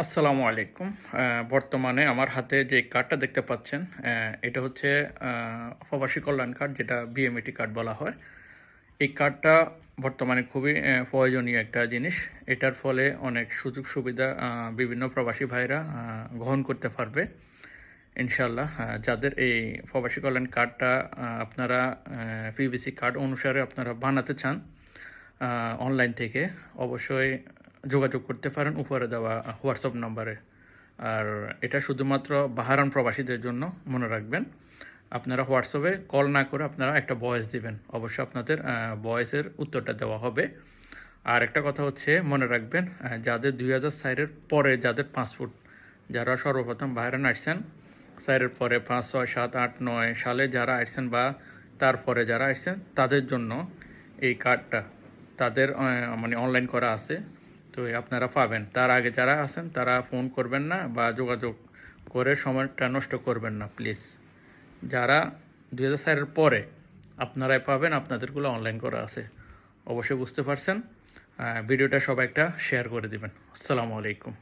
আসসালামু আলাইকুম। বর্তমানে আমার হাতে যে কার্ডটা দেখতে পাচ্ছেন, এটা হচ্ছে প্রবাসী কল্যাণ কার্ড, যেটা বিএমইটি কার্ড বলা হয়। এই কার্ডটা বর্তমানে খুবই প্রয়োজনীয় একটা জিনিস। এটার ফলে অনেক সুযোগ সুবিধা বিভিন্ন প্রবাসী ভাইরা গ্রহণ করতে পারবে ইনশাআল্লাহ। যাদের এই প্রবাসী কল্যাণ কার্ডটা আপনারা পিভিসি কার্ড অনুসারে আপনারা বানাতে চান অনলাইন থেকে, অবশ্যই যোগাযোগ করতে পারেন উপরে দেওয়া হোয়াটসঅ্যাপ নাম্বারে। আর এটা শুধুমাত্র বাহারান প্রবাসীদের জন্য, মনে রাখবেন। আপনারা হোয়াটসঅ্যাপে কল না করে আপনারা একটা ভয়েস দিবেন, অবশ্যই আপনাদের ভয়েসের উত্তরটা দেওয়া হবে। আর একটা কথা হচ্ছে, মনে রাখবেন, যাদের 2004-এর পরে যাদের পাসপোর্ট, যারা সর্বপ্রথম বাহারান আসছেন, 4-এর পরে 5, 6, 7, 8, 9 সালে যারা আসছেন বা তারপরে যারা আসছেন, তাদের জন্য এই কার্ডটা তাদের মানে অনলাইন করা আছে, তো আপনারা পাবেন। তার আগে যারা আছেন তারা ফোন করবেন না বা যোগাযোগ করে সময়টা নষ্ট করবেন না প্লিজ। যারা 2004-এর পরে আপনারাই পাবেন, আপনাদেরগুলো অনলাইন করা আছে। অবশ্যই বুঝতে পারছেন। ভিডিওটা সবাই একটা শেয়ার করে দিবেন। আসসালামু আলাইকুম।